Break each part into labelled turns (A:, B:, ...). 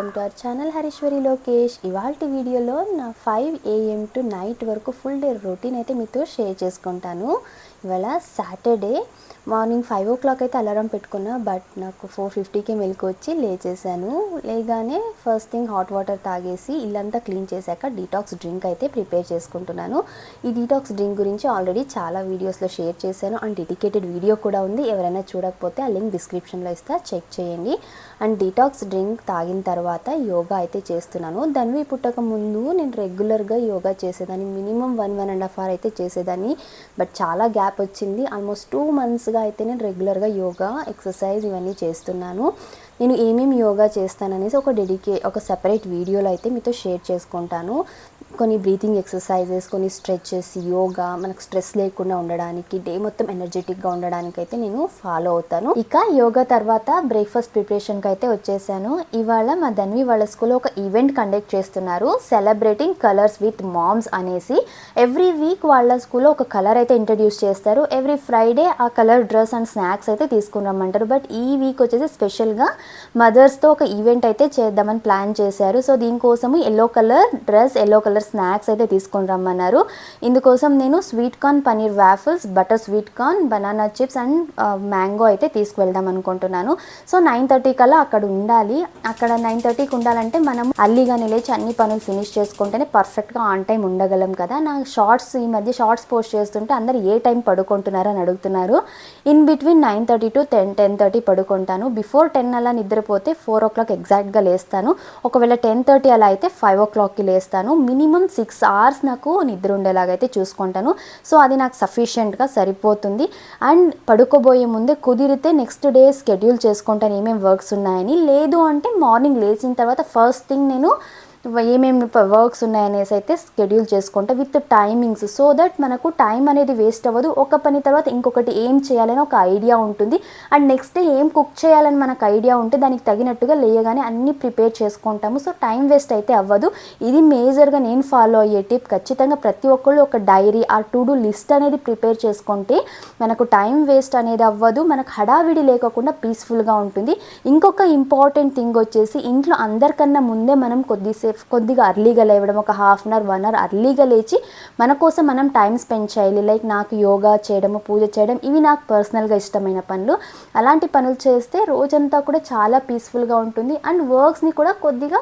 A: Welcome to our channel Harishwari Lokesh. ఇవాల్టి వీడియోలో నా 5 AM టు నైట్ వరకు ఫుల్ డే రొటీన్ అయితే మీతో షేర్ చేసుకుంటాను. ఇవాళ సాటర్డే మార్నింగ్ 5 o'clock అయితే అలారం పెట్టుకున్నా, బట్ నాకు 4:50కి మెలకు వచ్చి లేచేసాను. లేగానే ఫస్ట్ థింగ్ హాట్ వాటర్ తాగేసి ఇల్లంతా క్లీన్ చేశాక డీటాక్స్ డ్రింక్ అయితే ప్రిపేర్ చేసుకుంటున్నాను. ఈ డీటాక్స్ డ్రింక్ గురించి ఆల్రెడీ చాలా వీడియోస్లో షేర్ చేశాను అండ్ డెడికేటెడ్ వీడియో కూడా ఉంది. ఎవరైనా చూడకపోతే ఆ లింక్ డిస్క్రిప్షన్లో ఇస్తా, చెక్ చేయండి. అండ్ డీటాక్స్ డ్రింక్ తాగిన తర్వాత యోగా అయితే చేస్తున్నాను. ధన్వి పుట్టక ముందు నేను రెగ్యులర్గా యోగా చేసేదాన్ని, మినిమం 1.5 hour అయితే చేసేదాన్ని. బట్ చాలా గ్యాప్ వచ్చింది. ఆల్మోస్ట్ 2 months అయితే నేను రెగ్యులర్గా యోగా ఎక్సర్సైజ్ ఇవన్నీ చేస్తున్నాను. నేను ఏమేమి యోగా చేస్తాననేసి ఒక సెపరేట్ వీడియోలో అయితే మీతో షేర్ చేసుకుంటాను. కొన్ని బ్రీతింగ్ ఎక్సర్సైజెస్, కొన్ని స్ట్రెచెస్, యోగా మనకు స్ట్రెస్ లేకుండా ఉండడానికి, డే మొత్తం ఎనర్జెటిక్గా ఉండడానికి అయితే నేను ఫాలో అవుతాను. ఇక యోగా తర్వాత బ్రేక్ఫాస్ట్ ప్రిపరేషన్కి అయితే వచ్చేసాను. ఇవాళ మా ధన్వి వాళ్ళ స్కూల్లో ఒక ఈవెంట్ కండక్ట్ చేస్తున్నారు, సెలబ్రేటింగ్ కలర్స్ విత్ మామ్స్ అనేసి. ఎవ్రీ వీక్ వాళ్ళ స్కూల్లో ఒక కలర్ అయితే ఇంట్రడ్యూస్ చేస్తారు. ఎవ్రీ ఫ్రైడే ఆ కలర్ డ్రెస్ అండ్ స్నాక్స్ అయితే తీసుకుని రమ్మంటారు. బట్ ఈ వీక్ వచ్చేసి స్పెషల్గా మదర్స్తో ఒక ఈవెంట్ అయితే చేద్దామని ప్లాన్ చేశారు. సో దీనికోసము yellow colour dress, yellow colour snacks అయితే తీసుకొని రమ్మన్నారు. ఇందుకోసం నేను sweet corn paneer waffles, butter sweet corn, banana chips and mango అయితే తీసుకువెళ్దాం అనుకుంటున్నాను. సో 9:30 కల్లా అక్కడ ఉండాలి. అక్కడ 9:30కి ఉండాలంటే మనం అర్లీగానే లేచి అన్ని పనులు ఫినిష్ చేసుకుంటేనే పర్ఫెక్ట్గా ఆన్ టైం ఉండగలం కదా. నా ఈ మధ్య షార్ట్స్ పోస్ట్ చేస్తుంటే అందరు ఏ టైం పడుకుంటున్నారు అని అడుగుతున్నారు. ఇన్ బిట్వీన్ 9:30 to 10:30 పడుకుంటాను. బిఫోర్ 10 అలా నిద్రపోతే 4 o'clock ఎగ్జాక్ట్గా లేస్తాను. ఒకవేళ 10:30 అలా అయితే 5 o'clockకి లేస్తాను. మినిమం 6 hours నాకు నిద్ర ఉండేలాగైతే చూసుకుంటాను. సో అది నాకు సఫిషియెంట్గా సరిపోతుంది. అండ్ పడుకోబోయే ముందే కుదిరితే నెక్స్ట్ డే స్కెడ్యూల్ చేసుకుంటాను ఏమేమి వర్క్స్ ఉన్నాయని. లేదు అంటే మార్నింగ్ లేచిన తర్వాత ఫస్ట్ థింగ్ నేను ఏమేమి వర్క్స్ ఉన్నాయనేసి అయితే షెడ్యూల్ చేసుకుంటా విత్ టైమింగ్స్, సో దట్ మనకు టైం అనేది వేస్ట్ అవ్వదు. ఒక పని తర్వాత ఇంకొకటి ఏం చేయాలని ఒక ఐడియా ఉంటుంది. అండ్ నెక్స్ట్ డే ఏం కుక్ చేయాలని మనకు ఐడియా ఉంటే దానికి తగినట్టుగా లేయగానే అన్నీ ప్రిపేర్ చేసుకుంటాము. సో టైం వేస్ట్ అయితే అవ్వదు. ఇది మేజర్గా నేను ఫాలో అయ్యే టిప్. ఖచ్చితంగా ప్రతి ఒక్కళ్ళు ఒక డైరీ ఆ టు డూ లిస్ట్ అనేది ప్రిపేర్ చేసుకుంటే మనకు టైం వేస్ట్ అనేది అవ్వదు, మనకు హడావిడి లేకుండా పీస్ఫుల్గా ఉంటుంది. ఇంకొక ఇంపార్టెంట్ థింగ్ వచ్చేసి ఇంట్లో అందరికన్నా ముందే మనం కొద్దిగా అర్లీగా లేవడం, ఒక 1/2 hour 1 hour అర్లీగా లేచి మన కోసం మనం టైం స్పెండ్ చేయాలి. లైక్ నాకు యోగా చేయడము, పూజ చేయడం, ఇవి నాకు పర్సనల్గా ఇష్టమైన పనులు. అలాంటి పనులు చేస్తే రోజంతా కూడా చాలా పీస్ఫుల్గా ఉంటుంది. అండ్ వర్క్స్ని కూడా కొద్దిగా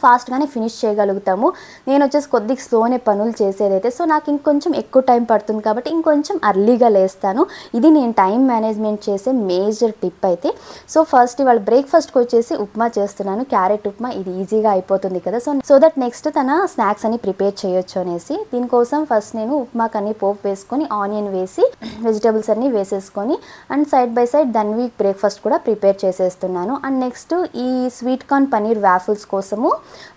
A: ఫాస్ట్గానే ఫినిష్ చేయగలుగుతాము. నేను వచ్చేసి కొద్దిగా స్లోనే పనులు చేసేదైతే, సో నాకు ఇంకొంచెం ఎక్కువ టైం పడుతుంది కాబట్టి ఇంకొంచెం అర్లీగా లేస్తాను. ఇది నేను టైం మేనేజ్మెంట్ చేసే మేజర్ టిప్ అయితే. సో ఫస్ట్ ఇవాళ బ్రేక్ఫాస్ట్కి వచ్చేసి ఉప్మా చేస్తున్నాను, క్యారెట్ ఉప్మా. ఇది ఈజీగా అయిపోతుంది కదా, సో దట్ నెక్స్ట్ తన స్నాక్స్ అని ప్రిపేర్ చేయొచ్చు అనేసి. దీనికోసం ఫస్ట్ నేను ఉప్మాకని పోపు వేసుకొని ఆనియన్ వేసి వెజిటేబుల్స్ అన్నీ వేసేసుకొని and side by side Dhanvi breakfast కూడా ప్రిపేర్ చేసేస్తున్నాను. అండ్ నెక్స్ట్ ఈ స్వీట్ కార్న్ పనీర్ వాఫిల్స్ కోసము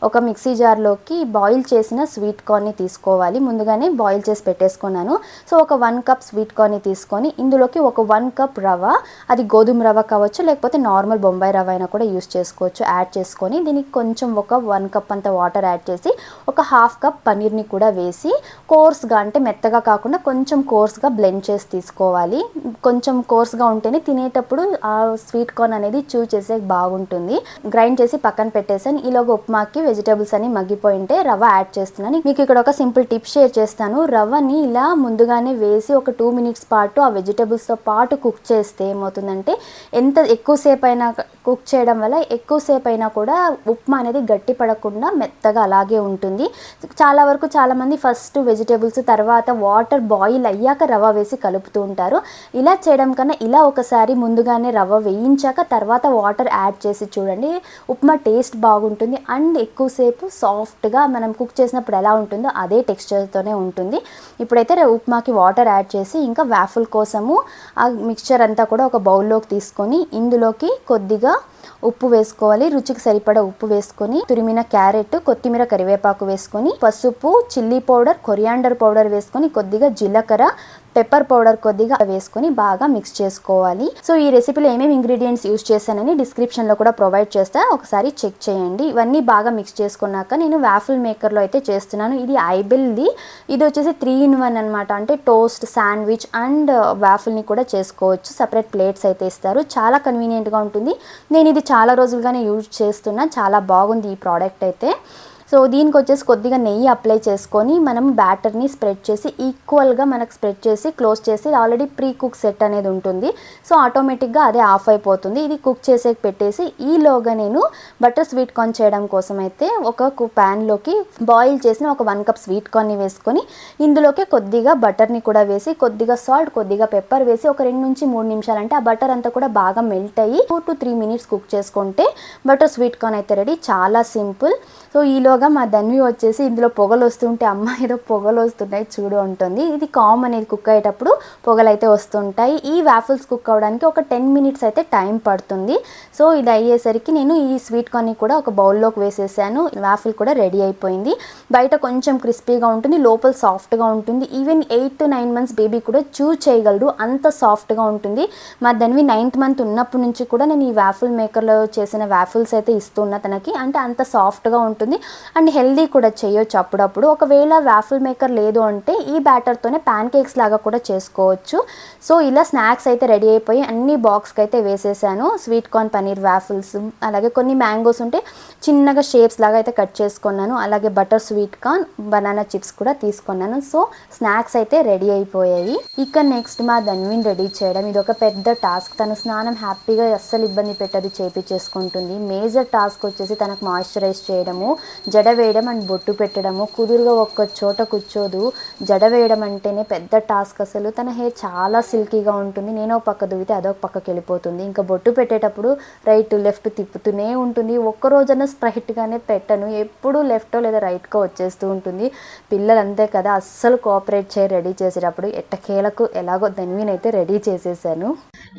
A: ఒక మిక్సీ జార్లోకి బాయిల్ చేసిన స్వీట్ కార్న్ని తీసుకోవాలి. ముందుగానే బాయిల్ చేసి పెట్టేసుకున్నాను. సో ఒక 1 cup స్వీట్ కార్న్ని తీసుకొని ఇందులోకి ఒక 1 cup రవ్వ, అది గోధుమ రవ్వ కావచ్చు లేకపోతే నార్మల్ బొంబాయి రవ్వ అయినా కూడా యూస్ చేసుకోవచ్చు, యాడ్ చేసుకొని దీనికి కొంచెం ఒక 1 cup అంత వాటర్ యాడ్ చేసి ఒక 1/2 cup పనీర్ని కూడా వేసి కోర్స్గా, అంటే మెత్తగా కాకుండా కొంచెం కోర్స్గా బ్లెండ్ చేసి తీసుకోవాలి. కొంచెం కోర్స్గా ఉంటేనే తినేటప్పుడు ఆ స్వీట్ కార్న్ అనేది చూ చేసే బాగుంటుంది. గ్రైండ్ చేసి పక్కన పెట్టేసాను. ఈలోగా ఉప్మాకి వెజిటేబుల్స్ అన్ని మగ్గిపోయింటే రవ్వ యాడ్ చేస్తున్నాను. మీకు ఇక్కడ ఒక సింపుల్ టిప్ షేర్ చేస్తాను. రవ్వని ఇలా ముందుగానే వేసి ఒక 2 minutes పాటు ఆ వెజిటేబుల్స్తో పాటు కుక్ చేస్తే ఏమవుతుందంటే, ఎంత ఎక్కువసేపు అయినా కుక్ చేయడం వల్ల ఎక్కువసేపు అయినా కూడా ఉప్మా అనేది గట్టి పడకుండా మెత్తగా అలాగే ఉంటుంది. చాలామంది ఫస్ట్ వెజిటేబుల్స్ తర్వాత వాటర్ బాయిల్ అయ్యాక రవ్వ వేసి కలుపుతూ ఉంటారు. ఇలా చేయడం కన్నా ఇలా ఒకసారి ముందుగానే రవ్వ వేయించాక తర్వాత వాటర్ యాడ్ చేసి చూడండి, ఉప్మా టేస్ట్ బాగుంటుంది. అండ్ ఎక్కువసేపు సాఫ్ట్గా మనం కుక్ చేసినప్పుడు ఎలా ఉంటుందో అదే టెక్స్చర్తోనే ఉంటుంది. ఇప్పుడైతే ఉప్మాకి వాటర్ యాడ్ చేసి ఇంకా వాఫిల్ కోసము ఆ మిక్చర్ అంతా కూడా ఒక బౌల్లోకి తీసుకొని ఇందులోకి కొద్దిగా ఉప్పు వేసుకోవాలి, రుచికి సరిపడా ఉప్పు వేసుకొని తురిమిన క్యారెట్, కొత్తిమీర, కరివేపాకు వేసుకొని పసుపు, చిల్లీ పౌడర్, కొరియాండర్ పౌడర్ వేసుకొని కొద్దిగా జీలకర్ర, పెప్పర్ పౌడర్ కొద్దిగా వేసుకొని బాగా మిక్స్ చేసుకోవాలి. సో ఈ రెసిపీలో ఏమేమి ఇంగ్రీడియంట్స్ యూస్ చేశానని డిస్క్రిప్షన్లో కూడా ప్రొవైడ్ చేస్తా, ఒకసారి చెక్ చేయండి. ఇవన్నీ బాగా మిక్స్ చేసుకున్నాక నేను వాఫిల్ మేకర్లో అయితే చేస్తున్నాను. ఇది ఐబెల్ది. ఇది వచ్చేసి 3 in 1 అనమాట. అంటే టోస్ట్, శాండ్విచ్ అండ్ వాఫిల్ని కూడా చేసుకోవచ్చు. సపరేట్ ప్లేట్స్ అయితే ఇస్తారు, చాలా కన్వీనియంట్గా ఉంటుంది. నేను ఇది చాలా రోజులుగానే యూజ్ చేస్తున్నా, చాలా బాగుంది ఈ ప్రోడక్ట్ అయితే. సో దీనికి వచ్చేసి కొద్దిగా నెయ్యి అప్లై చేసుకొని మనం బ్యాటర్ని స్ప్రెడ్ చేసి ఈక్వల్గా మనకు స్ప్రెడ్ చేసి క్లోజ్ చేసి ఆల్రెడీ ప్రీ కుక్ సెట్ అనేది ఉంటుంది. సో ఆటోమేటిక్గా అదే ఆఫ్ అయిపోతుంది. ఇది కుక్ చేసే పెట్టేసి ఈలోగా నేను బటర్ స్వీట్ కార్న్ చేయడం కోసం అయితే ఒక ప్యాన్లోకి బాయిల్ చేసిన ఒక 1 కప్ స్వీట్ కార్న్ని వేసుకొని ఇందులోకి కొద్దిగా బటర్ని కూడా వేసి కొద్దిగా సాల్ట్ కొద్దిగా పెప్పర్ వేసి ఒక 2 నుంచి 3 నిమిషాలు అంటే ఆ బటర్ అంతా కూడా బాగా మెల్ట్ అయ్యి 2 to 3 మినిట్స్ కుక్ చేసుకుంటే బటర్ స్వీట్ కార్న్ అయితే రెడీ. చాలా సింపుల్. సో ఈలోగా మా ధన్వి వచ్చేసి ఇందులో పొగలు వస్తుంటే అమ్మ ఏదో పొగలు వస్తున్నాయి చూడు ఉంటుంది. ఇది కామన్, ఇది కుక్ అయ్యేటప్పుడు పొగలు అయితే వస్తుంటాయి. ఈ వాఫిల్స్ కుక్ అవ్వడానికి ఒక 10 మినిట్స్ అయితే టైం పడుతుంది. సో ఇది అయ్యేసరికి నేను ఈ స్వీట్ కార్న్ని కూడా ఒక బౌల్లోకి వేసేసాను. వాఫిల్ కూడా రెడీ అయిపోయింది. బయట కొంచెం క్రిస్పీగా ఉంటుంది, లోపల సాఫ్ట్గా ఉంటుంది. ఈవెన్ 8 to 9 months బేబీ కూడా చూస్ చేయగలరు, అంత సాఫ్ట్గా ఉంటుంది. మా ధన్వి 9th month ఉన్నప్పటి నుంచి కూడా నేను ఈ వాఫిల్ మేకర్లో చేసిన వాఫిల్స్ అయితే ఇస్తున్నా తనకి. అంటే అంత సాఫ్ట్గా ఉంటుంది అండ్ హెల్దీ కూడా చేయొచ్చు అప్పుడప్పుడు. ఒకవేళ వాఫిల్ మేకర్ లేదు అంటే ఈ బ్యాటర్తోనే ప్యాన్ కేక్స్ లాగా కూడా చేసుకోవచ్చు. సో ఇలా స్నాక్స్ అయితే రెడీ అయిపోయి అన్ని బాక్స్కి అయితే వేసేసాను. స్వీట్ కార్న్ పనీర్ వాఫిల్స్, అలాగే కొన్ని మ్యాంగోస్ ఉంటే చిన్నగా షేప్స్ లాగా అయితే కట్ చేసుకున్నాను. అలాగే butter sweet corn, banana chips కూడా తీసుకున్నాను. సో స్నాక్స్ అయితే రెడీ అయిపోయాయి. ఇక నెక్స్ట్ మా ధన్విని రెడీ చేయడం ఇది ఒక పెద్ద టాస్క్. తను స్నానం హ్యాపీగా అస్సలు ఇబ్బంది పెట్టదు, చేపించేసుకుంటుంది. మేజర్ టాస్క్ వచ్చేసి తనకు మాయిశ్చరైజ్ చేయడము, జడ వేయడం అండ్ బొట్టు పెట్టడము. కుదురుగా ఒక్క చోట కూర్చోదు. జడ వేయడం అంటేనే పెద్ద టాస్క్ అసలు. తన హెయిర్ చాలా సిల్కీగా ఉంటుంది. నేను ఒక పక్క దువ్వితే అదొక పక్కకి వెళ్ళిపోతుంది. ఇంకా బొట్టు పెట్టేటప్పుడు రైట్ లెఫ్ట్ తిప్పుతూనే ఉంటుంది. ఒక్కరోజన్నా స్ట్రైట్గానే పెట్టను, ఎప్పుడు లెఫ్టో లేదా రైట్కో వచ్చేస్తూ ఉంటుంది. పిల్లలు అంతే కదా, అస్సలు కోఆపరేట్ చేయ రెడీ చేసేటప్పుడు. ఎట్టకేలకు ఎలాగో ధన్విని అయితే రెడీ చేసేసాను.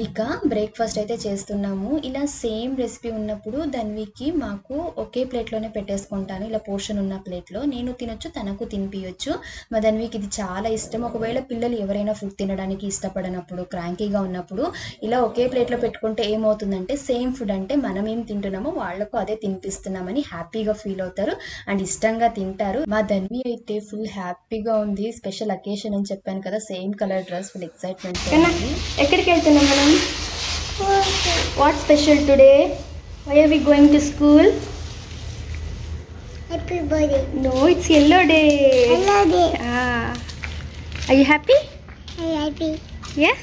A: ఇక బ్రేక్ఫాస్ట్ అయితే చేస్తున్నాము. ఇలా సేమ్ రెసిపీ ఉన్నప్పుడు ధన్వికి మాకు ఒకే ప్లేట్లోనే పెట్టేసుకుంటాను. ఇలా పోర్షన్ ఉన్న ప్లేట్లో నేను తినొచ్చు, తనకు తినిపించచ్చు. మా ధన్వికి ఇది చాలా ఇష్టం. ఒకవేళ పిల్లలు ఎవరైనా ఫుడ్ తినడానికి ఇష్టపడినప్పుడు, క్రాంకీగా ఉన్నప్పుడు ఇలా ఒకే ప్లేట్లో పెట్టుకుంటే ఏమవుతుందంటే సేమ్ ఫుడ్ అంటే మనం ఏం తింటున్నామో వాళ్ళకు అదే తినిపిస్తున్నామని హ్యాపీగా ఫీల్ అవుతారు అండ్ ఇష్టంగా తింటారు. మా ధన్వి అయితే ఫుల్ హ్యాపీగా ఉంది. స్పెషల్ అకేషన్ అని చెప్పాను కదా, same colour dress, full excitement. ఎక్కడికి వెళ్తున్నాం మనం? What special today? Why are we going to school?
B: Happy birthday.
A: No, it's yellow day.
B: Hello day.
A: Are you happy?
B: Hey, happy.
A: Yeah?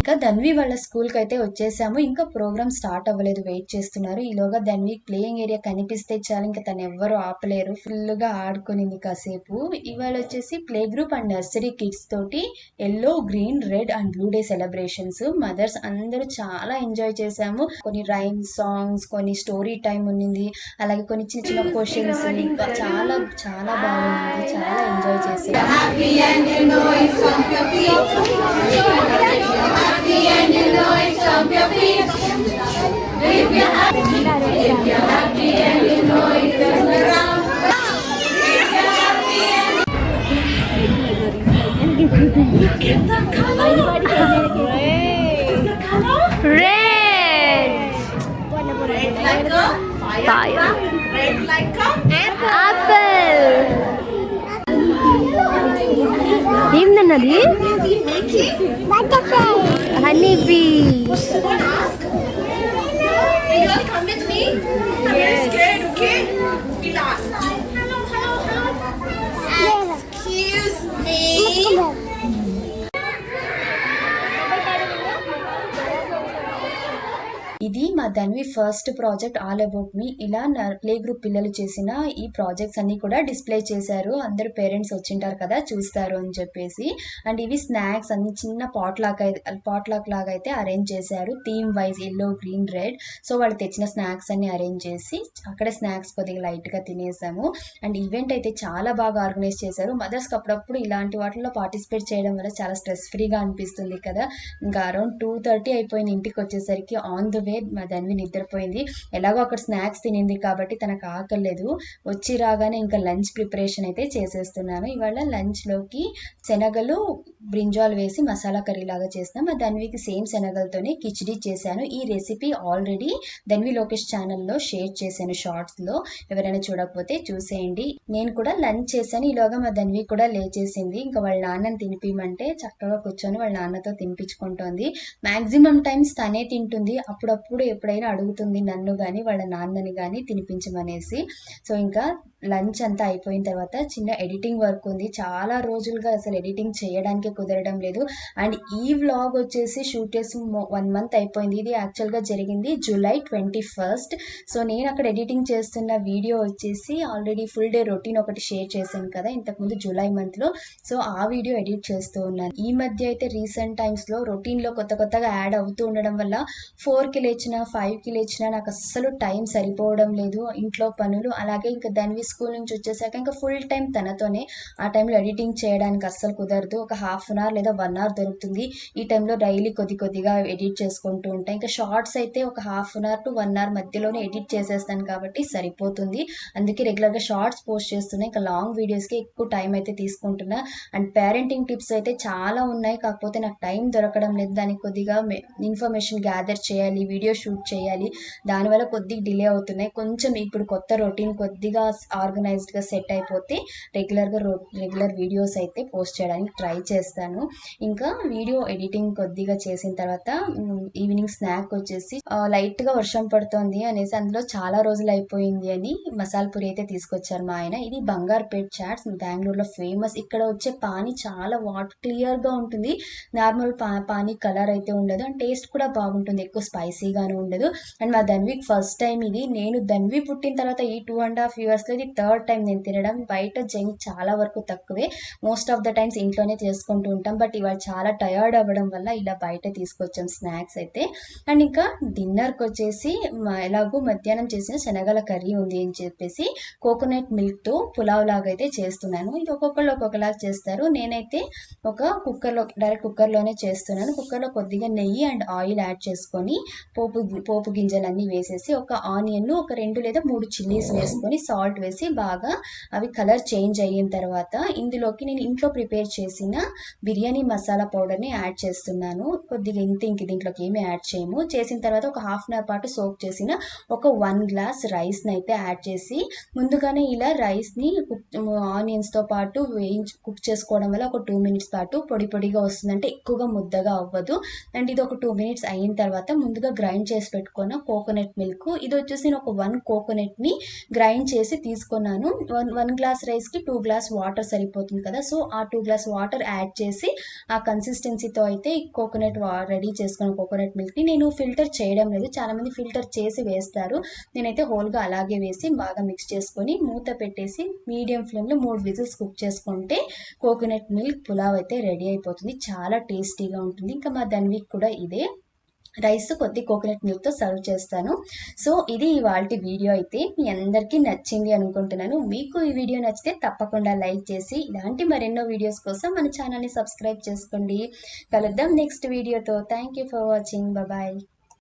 A: ఇంకా ధన్వి వాళ్ళ స్కూల్కి అయితే వచ్చేసాము. ఇంకా ప్రోగ్రామ్ స్టార్ట్ అవ్వలేదు, వెయిట్ చేస్తున్నారు. ఈలోగా ధన్వి ప్లేయింగ్ ఏరియా కనిపిస్తే చాలు ఇంకా తను ఎవ్వరు ఆపలేరు. ఫుల్గా ఆడుకునింది కాసేపు. ఇవాళ వచ్చేసి play group and nursery kids తోటి yellow, green, red and blue day celebrations. Mothers అందరూ చాలా ఎంజాయ్ చేసాము. కొన్ని రైమ్ సాంగ్స్, కొన్ని స్టోరీ టైం ఉన్నింది, అలాగే కొన్ని చిన్న చిన్న క్వశ్చన్స్. చాలా చాలా బాగుంది, చాలా ఎంజాయ్ చేసాము. And you know it, stomp your feet. If you're happy, if you're happy and you know it, turn around. If you're happy and look at the color. Red. The color? Red. Red like a fire. Red like a apple. ఏందన్నది?
B: Butterfly.
A: Honey bee.
B: Will you all come with me? I'm very scared, okay? We'll ask. Hello. Excuse me.
A: ఇది మా Dhanvi first project all about me. ఇలా నా play group పిల్లలు చేసిన ఈ projects అన్ని కూడా display చేశారు. అందరు పేరెంట్స్ వచ్చింటారు కదా, చూస్తారు అని చెప్పేసి. అండ్ ఇవి స్నాక్స్ అన్ని చిన్న పాట్ లాక్ లాగా అయితే అరేంజ్ చేశారు, theme wise yellow, green, red. So వాళ్ళు తెచ్చిన స్నాక్స్ అన్ని అరేంజ్ చేసి అక్కడే స్నాక్స్ కొద్దిగా లైట్గా తినేసాము. అండ్ ఈవెంట్ అయితే చాలా బాగా ఆర్గనైజ్ చేశారు. మదర్స్కి అప్పుడప్పుడు ఇలాంటి వాటిల్లో పార్టిసిపేట్ చేయడం వల్ల చాలా స్ట్రెస్ ఫ్రీగా అనిపిస్తుంది కదా. ఇంకా అరౌండ్ 2:30 అయిపోయింది ఇంటికి వచ్చేసరికి. ఆన్ ద వే మా ధన్వి నిద్రపోయింది. ఎలాగో అక్కడ స్నాక్స్ తినింది కాబట్టి తనకు ఆకలేదు. వచ్చి రాగానే ఇంకా లంచ్ ప్రిపరేషన్ అయితే చేసేస్తున్నాను. ఇవాళ లంచ్లోకి శనగలు బ్రింజాల్ వేసి మసాలా కర్రీ లాగా చేస్తాను. మా ధన్వికి సేమ్ శనగలతోనే కిచిడి చేశాను. ఈ రెసిపీ ఆల్రెడీ ధన్వి లోకేష్ ఛానల్లో షేర్ చేశాను షార్ట్స్లో. ఎవరైనా చూడకపోతే చూసేయండి. నేను కూడా లంచ్ చేశాను. ఈలోగా మా ధన్వి కూడా లేచేసింది. ఇంకా వాళ్ళ నాన్నని తినిపిమంటే చక్కగా కూర్చొని వాళ్ళ నాన్నతో తినిపించుకుంటోంది. మ్యాక్సిమం టైమ్స్ తనే తింటుంది. అప్పుడప్పుడు ఎప్పుడైనా అడుగుతుంది నన్ను కానీ వాళ్ళ నాన్నని కానీ తినిపించమనేసి. సో ఇంకా లంచ్ అంతా అయిపోయిన తర్వాత చిన్న ఎడిటింగ్ వర్క్ ఉంది. చాలా రోజులుగా అసలు ఎడిటింగ్ చేయడానికి కుదరడం లేదు. అండ్ ఈ వ్లాగ్ వచ్చేసి షూట్ చేసి 1 month అయిపోయింది. ఇది యాక్చువల్గా జరిగింది July 21st. సో నేను అక్కడ ఎడిటింగ్ చేస్తున్న వీడియో వచ్చేసి ఆల్రెడీ ఫుల్ డే రొటీన్ ఒకటి షేర్ చేశాను కదా ఇంతకుముందు జూలై మంత్లో. సో ఆ వీడియో ఎడిట్ చేస్తూ ఉన్నాను. ఈ మధ్య అయితే రీసెంట్ టైమ్స్లో రొటీన్లో కొత్తగా యాడ్ అవుతూ ఉండడం వల్ల 4కి లేచినా 5కి లేచినా నాకు అస్సలు టైం సరిపోవడం లేదు. ఇంట్లో పనులు, అలాగే ఇంకా ధన్వి స్కూల్ నుంచి వచ్చేసాక ఇంకా ఫుల్ టైం తనతోనే. ఆ టైంలో ఎడిటింగ్ చేయడానికి అస్సలు కుదరదు. ఒక 1/2 hour లేదా 1 hour దొరుకుతుంది. ఈ టైంలో డైలీ కొద్దిగా ఎడిట్ చేసుకుంటూ ఉంటాయి. ఇంకా షార్ట్స్ అయితే ఒక 1/2 hour to 1 hour మధ్యలోనే ఎడిట్ చేసేస్తాను కాబట్టి సరిపోతుంది. అందుకే రెగ్యులర్గా షార్ట్స్ పోస్ట్ చేస్తున్నా. ఇంకా లాంగ్ వీడియోస్కి ఎక్కువ టైం అయితే తీసుకుంటున్నా. అండ్ పేరెంటింగ్ టిప్స్ అయితే చాలా ఉన్నాయి, కాకపోతే నాకు టైం దొరకడం లేదు. దానికి కొద్దిగా ఇన్ఫర్మేషన్ గ్యాదర్ చేయాలి, వీడియో షూట్ చేయాలి, దానివల్ల కొద్దిగా డిలే అవుతున్నాయి. కొంచెం ఇప్పుడు కొత్త రొటీన్ కొద్దిగా ఆర్గనైజ్డ్గా సెట్ అయిపోతే రెగ్యులర్ వీడియోస్ అయితే పోస్ట్ చేయడానికి ట్రై చేస్తాను. ఇంకా వీడియో ఎడిటింగ్ కొద్దిగా చేసిన తర్వాత ఈవినింగ్ స్నాక్ వచ్చేసి లైట్గా వర్షం పడుతోంది అనేసి అందులో చాలా రోజులు అయిపోయింది అని మసాలా పూరి అయితే తీసుకొచ్చారు మా ఆయన. ఇది బంగారుపేట్ చాట్స్, బెంగళూరులో ఫేమస్. ఇక్కడ వచ్చే పానీ చాలా క్లియర్గా ఉంటుంది. నార్మల్ పానీ కలర్ అయితే ఉండదు. అండ్ టేస్ట్ కూడా బాగుంటుంది, ఎక్కువ స్పైసీగానే ఉండదు. అండ్ మా ధన్వికి ఫస్ట్ టైం ఇది. నేను ధన్వి పుట్టిన తర్వాత ఈ 2.5 yearsలో ఇది 3rd time నేను తినడం. బయట జంక్ చాలా వరకు తక్కువే, మోస్ట్ ఆఫ్ ద టైమ్స్ ఇంట్లోనే చేసుకుంటూ ఉంటాం. బట్ ఇవాళ చాలా టయర్డ్ అవ్వడం వల్ల ఇలా బయట తీసుకొచ్చాం స్నాక్స్ అయితే. అండ్ ఇంకా డిన్నర్కి వచ్చేసి ఎలాగో మధ్యాహ్నం చేసిన శనగల కర్రీ ఉంది అని చెప్పేసి కోకోనట్ మిల్క్తో పులావ్ లాగా అయితే చేస్తున్నాను. ఇది ఒక్కొక్కళ్ళు ఒక్కొక్కలాగా చేస్తారు. నేనైతే ఒక డైరెక్ట్ కుక్కర్లోనే చేస్తున్నాను. కుక్కర్లో కొద్దిగా నెయ్యి అండ్ ఆయిల్ యాడ్ చేసుకొని పోపు గింజలన్నీ వేసేసి ఒక ఆనియన్, ఒక 2 లేదా 3 చిల్లీస్ వేసుకొని సాల్ట్ వేసి బాగా అవి కలర్ చేంజ్ అయిన తర్వాత ఇందులోకి నేను ఇంట్లో ప్రిపేర్ చేసిన బిర్యానీ మసాలా పౌడర్ని యాడ్ చేస్తున్నాను. కొద్దిగా ఇంక దీంట్లోకి ఏమి యాడ్ చేయము. చేసిన తర్వాత ఒక 1/2 hour పాటు సోక్ చేసిన ఒక 1 glass రైస్ని అయితే యాడ్ చేసి ముందుగానే ఇలా రైస్ని ఆనియన్స్తో పాటు కుక్ చేసుకోవడం వల్ల ఒక 2 minutes పాటు పొడిగా వస్తుంది. అంటే ఎక్కువగా ముద్దగా అవ్వదు. అండ్ ఇది ఒక 2 minutes అయిన తర్వాత ముందుగా గ్రైండ్ చేసి పెట్టుకున్న కోకోనట్ మిల్క్, ఇది వచ్చేసి నేను ఒక 1 coconutని గ్రైండ్ చేసి తీసుకున్నాను. 1 glass రైస్కి 2 glass వాటర్ సరిపోతుంది కదా. సో ఆ 2 glass వాటర్ యాడ్ చేసి ఆ కన్సిస్టెన్సీతో అయితే కోకోనట్ రెడీ చేసుకున్న కోకోనట్ మిల్క్ని నేను ఫిల్టర్ చేయడం లేదు. చాలామంది ఫిల్టర్ చేసి వేస్తారు. నేనైతే హోల్గా అలాగే వేసి బాగా మిక్స్ చేసుకొని మూత పెట్టేసి మీడియం ఫ్లేమ్లో 3 whistles కుక్ చేసుకుంటే కోకోనట్ మిల్క్ పులావ్ అయితే రెడీ అయిపోతుంది. చాలా టేస్టీగా ఉంటుంది. ఇంకా మా ధన్వికి కూడా ఇదే రైస్ కొద్ది కోకోనట్ మిల్క్తో సర్వ్ చేస్తాను. సో ఇది ఇవాల్టి వీడియో అయితే మీ అందరికీ నచ్చింది అనుకుంటున్నాను. మీకు ఈ వీడియో నచ్చితే తప్పకుండా లైక్ చేసి ఇలాంటి మరెన్నో వీడియోస్ కోసం మన ఛానల్ని సబ్స్క్రైబ్ చేసుకోండి. కలుద్దాం నెక్స్ట్ వీడియోతో. Thank you for watching. Bye.